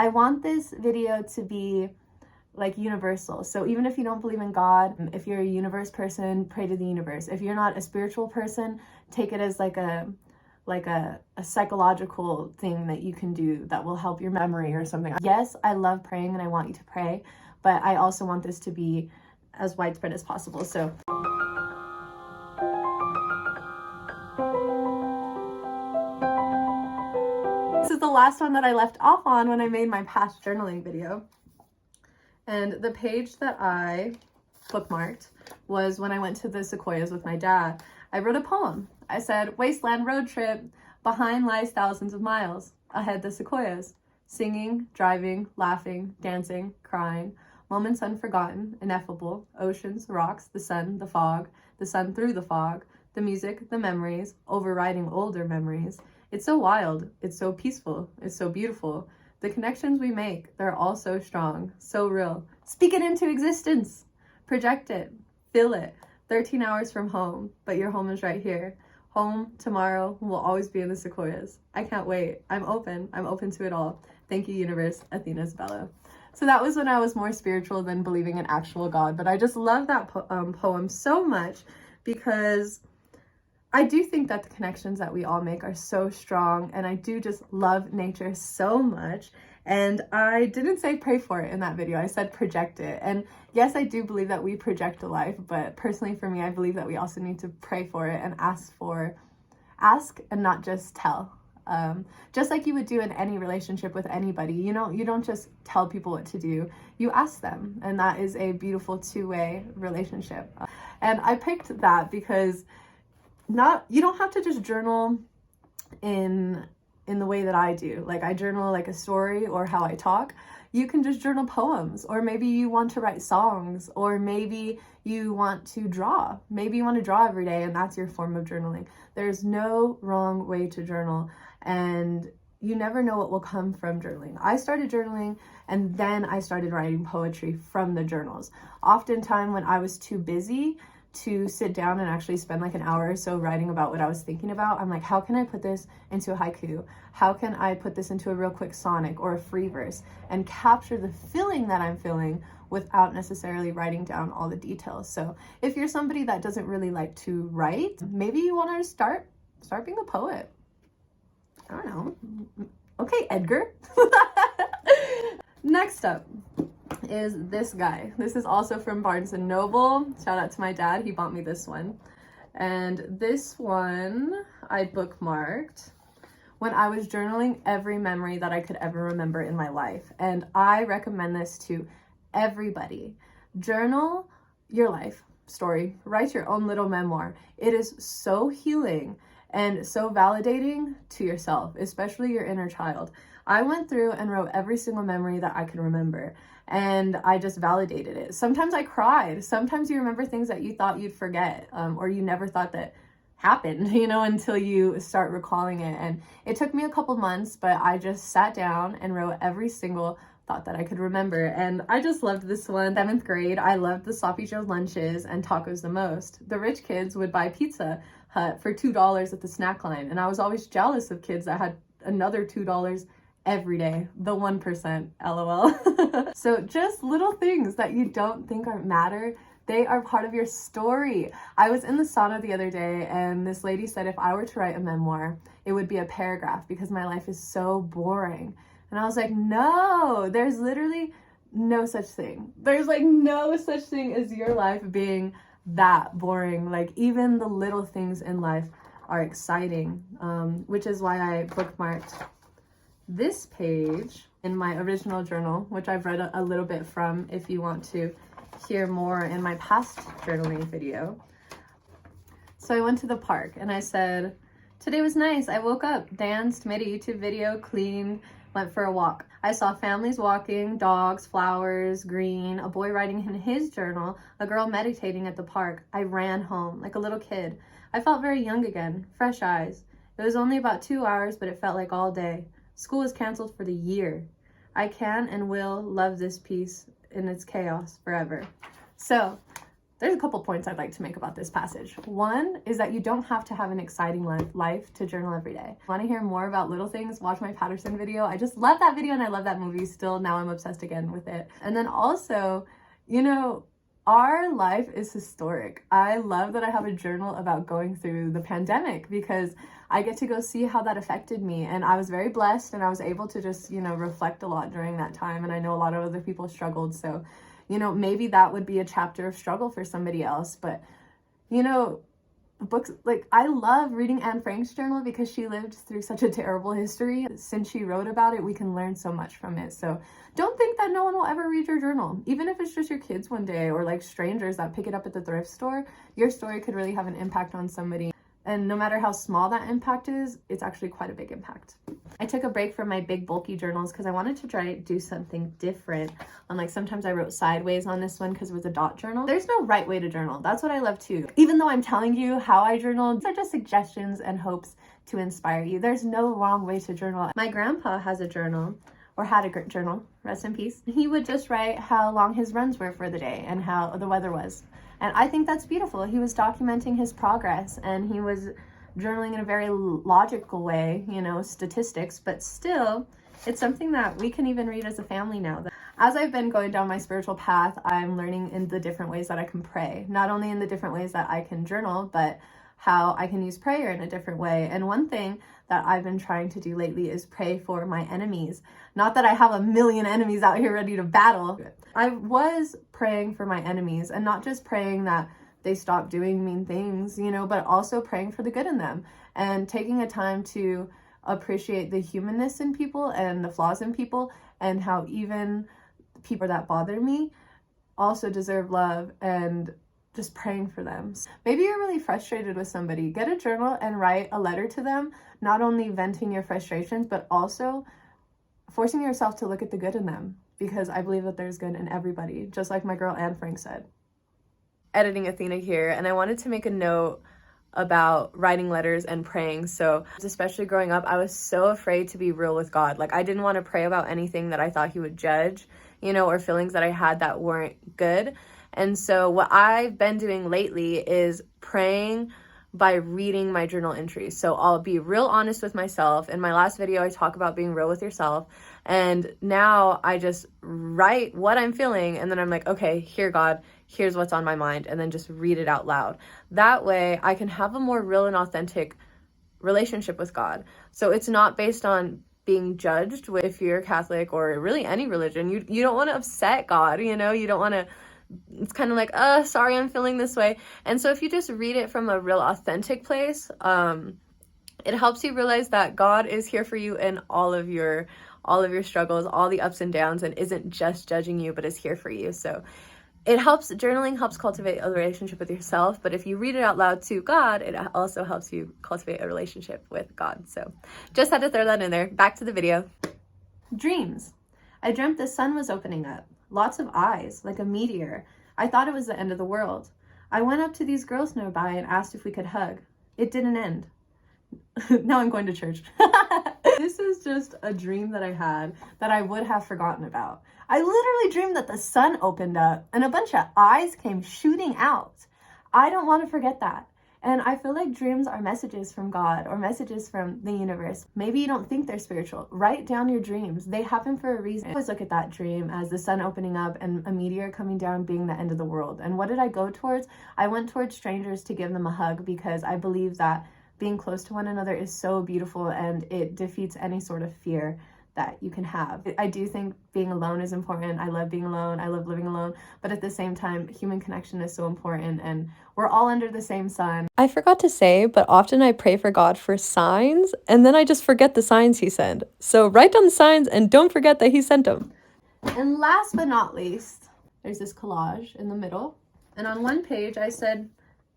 I want this video to be like universal. So even if you don't believe in God, if you're a universe person, pray to the universe. If you're not a spiritual person, take it as like a psychological thing that you can do that will help your memory or something. Yes, I love praying and I want you to pray, but I also want this to be as widespread as possible. So this is the last one that I left off on when I made my past journaling video. And the page that I bookmarked was when I went to the sequoias with my dad. I wrote a poem. I said, "Wasteland road trip, behind lies thousands of miles, ahead the sequoias, singing, driving, laughing, dancing, crying, moments unforgotten, ineffable, oceans, rocks, the sun through the fog, the music, the memories, overriding older memories. It's so wild, it's so peaceful, it's so beautiful. The connections we make, they're all so strong, so real. Speak it into existence, project it, feel it. 13 hours from home, but your home is right here. Home tomorrow will always be in the sequoias. I can't wait. I'm open to it all. Thank you, universe. Athena, Isabella." So that was when I was more spiritual than believing in actual God, but I just love that poem so much because I do think that the connections that we all make are so strong, and I do just love nature so much. And I didn't say pray for it in that video, I said project it. And yes, I do believe that we project a life, but personally for me, I believe that we also need to pray for it and ask and not just tell. Just like you would do in any relationship with anybody, you don't just tell people what to do, you ask them. And that is a beautiful two-way relationship. And I picked that because you don't have to just journal in the way that I do. Like I journal like a story or how I talk. You can just journal poems, or maybe you want to write songs, or maybe you want to draw. Maybe you want to draw every day and that's your form of journaling. There's no wrong way to journal, and you never know what will come from journaling. I started journaling and then I started writing poetry from the journals. Oftentimes when I was too busy to sit down and actually spend like an hour or so writing about what I was thinking about, I'm like, how can I put this into a haiku? How can I put this into a real quick sonic or a free verse and capture the feeling that I'm feeling without necessarily writing down all the details? So if you're somebody that doesn't really like to write, maybe you want to start being a poet. I don't know. Okay, Edgar. Next up is this guy. This is also from Barnes & Noble. Shout out to my dad. He bought me this one. And this one I bookmarked when I was journaling every memory that I could ever remember in my life. And I recommend this to everybody. Journal your life story. Write your own little memoir. It is so healing and so validating to yourself, especially your inner child. I went through and wrote every single memory that I could remember, and I just validated it. Sometimes I cried. Sometimes you remember things that you thought you'd forget, or you never thought that happened, until you start recalling it. And it took me a couple months, but I just sat down and wrote every single thought that I could remember. And I just loved this one. 7th grade, I loved the Sloppy Joe lunches and tacos the most. The rich kids would buy Pizza Hut for $2 at the snack line, and I was always jealous of kids that had another $2 every day. The 1%, LOL. So just little things that you don't think matter, they are part of your story. I was in the sauna the other day, and this lady said if I were to write a memoir, it would be a paragraph because my life is so boring. And I was like, no, there's literally no such thing. There's like no such thing as your life being that boring. Like even the little things in life are exciting, which is why I bookmarked this page in my original journal, which I've read a little bit from if you want to hear more in my past journaling video. So I went to the park and I said, today was nice. I woke up, danced, made a YouTube video, cleaned, went for a walk. I saw families walking, dogs, flowers, green, a boy writing in his journal, a girl meditating at the park. I ran home like a little kid. I felt very young again, fresh eyes. It was only about 2 hours, but it felt like all day. School is canceled for the year. I can and will love this piece in its chaos forever. So There's a couple points I'd like to make about this passage. One is that you don't have to have an exciting life to journal every day. Want to hear more about little things? Watch my Patterson video. I just love that video and I love that movie still. Now I'm obsessed again with it. And then also, you know, our life is historic. I love that I have a journal about going through the pandemic because I get to go see how that affected me. And I was very blessed and I was able to just, you know, reflect a lot during that time. And I know a lot of other people struggled. So, you know, maybe that would be a chapter of struggle for somebody else. But, you know, books, like, I love reading Anne Frank's journal because she lived through such a terrible history. Since she wrote about it, we can learn so much from it. So don't think that no one will ever read your journal. Even if it's just your kids one day or like strangers that pick it up at the thrift store, your story could really have an impact on somebody. And no matter how small that impact is, it's actually quite a big impact. I took a break from my big bulky journals because I wanted to try to do something different. Like sometimes I wrote sideways on this one because it was a dot journal. There's no right way to journal. That's what I love too. Even though I'm telling you how I journal, these are just suggestions and hopes to inspire you. There's no wrong way to journal. My grandpa has a journal, or had a journal, rest in peace. He would just write how long his runs were for the day and how the weather was. And I think that's beautiful. He was documenting his progress and he was journaling in a very logical way, you know, statistics, but still, it's something that we can even read as a family now. As I've been going down my spiritual path, I'm learning in the different ways that I can pray, not only in the different ways that I can journal, but how I can use prayer in a different way. And one thing that I've been trying to do lately is pray for my enemies. Not that I have a million enemies out here ready to battle. I was praying for my enemies, and not just praying that they stop doing mean things, you know, but also praying for the good in them and taking a time to appreciate the humanness in people and the flaws in people, and how even people that bother me also deserve love, and just praying for them. Maybe you're really frustrated with somebody. Get a journal and write a letter to them, not only venting your frustrations, but also forcing yourself to look at the good in them, because I believe that there's good in everybody, just like my girl Anne Frank said. Editing Athena here, and I wanted to make a note about writing letters and praying. So especially growing up, I was so afraid to be real with God. Like, I didn't want to pray about anything that I thought he would judge, you know, or feelings that I had that weren't good. And so what I've been doing lately is praying by reading my journal entries. So I'll be real honest with myself. In my last video, I talk about being real with yourself. And now I just write what I'm feeling. And then I'm like, okay, here, God, here's what's on my mind. And then just read it out loud. That way I can have a more real and authentic relationship with God. So it's not based on being judged. If you're Catholic or really any religion, you don't want to upset God, you know, you don't want to, it's kind of like, sorry, I'm feeling this way. And so if you just read it from a real authentic place, it helps you realize that God is here for you in all of your struggles, all the ups and downs, and isn't just judging you, but is here for you. So journaling helps cultivate a relationship with yourself, but if you read it out loud to God, it also helps you cultivate a relationship with God. So just had to throw that in there. Back to the video. Dreams. I dreamt the sun was opening up. Lots of eyes, like a meteor. I thought it was the end of the world. I went up to these girls nearby and asked if we could hug. It didn't end. Now I'm going to church. This is just a dream that I had that I would have forgotten about. I literally dreamed that the sun opened up and a bunch of eyes came shooting out. I don't want to forget that. And I feel like dreams are messages from God or messages from the universe. Maybe you don't think they're spiritual. Write down your dreams. They happen for a reason. I always look at that dream as the sun opening up and a meteor coming down being the end of the world. And what did I go towards? I went towards strangers to give them a hug, because I believe that being close to one another is so beautiful and it defeats any sort of fear that you can have. I do think being alone is important. I love being alone. I love living alone. But at the same time, human connection is so important, and we're all under the same sun. I forgot to say, but often I pray for God for signs, and then I just forget the signs he sent. So write down the signs and don't forget that he sent them. And last but not least, there's this collage in the middle. And on one page I said,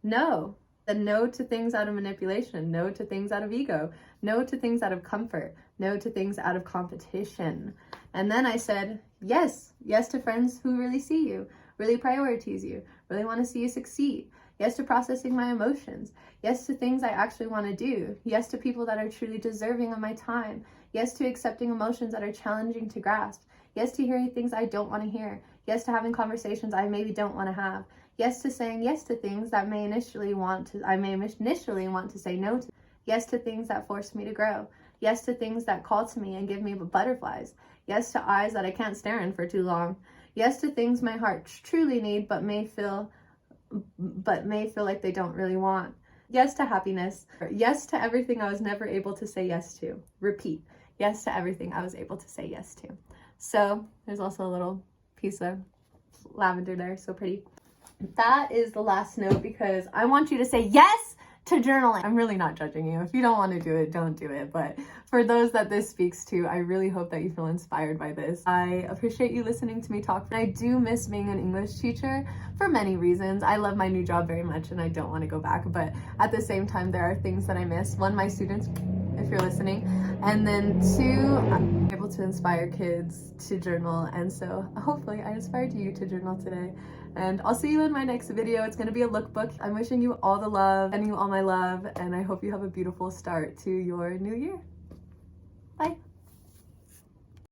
no. And no to things out of manipulation, no to things out of ego, no to things out of comfort, no to things out of competition. And then I said, yes to friends who really see you, really prioritize you, really want to see you succeed. Yes to processing my emotions. Yes to things I actually want to do. Yes to people that are truly deserving of my time. Yes to accepting emotions that are challenging to grasp. Yes to hearing things I don't want to hear. Yes to having conversations I maybe don't want to have. Yes to saying yes to things that I may initially want to say no to. Yes to things that force me to grow. Yes to things that call to me and give me butterflies. Yes to eyes that I can't stare in for too long. Yes to things my heart truly need but may feel like they don't really want. Yes to happiness. Yes to everything I was never able to say yes to. Repeat. Yes to everything I was able to say yes to. So there's also a little piece of lavender there, so pretty. That is the last note because I want you to say yes to journaling. I'm really not judging you. If you don't want to do it, don't do it. But for those that this speaks to, I really hope that you feel inspired by this. I appreciate you listening to me talk. I do miss being an English teacher for many reasons. I love my new job very much and I don't want to go back. But at the same time, there are things that I miss. One, my students, if you're listening. And then two, I'm able to inspire kids to journal. And so hopefully I inspired you to journal today. And I'll see you in my next video. It's going to be a lookbook. I'm wishing you all the love, sending you all my love, and I hope you have a beautiful start to your new year. Bye.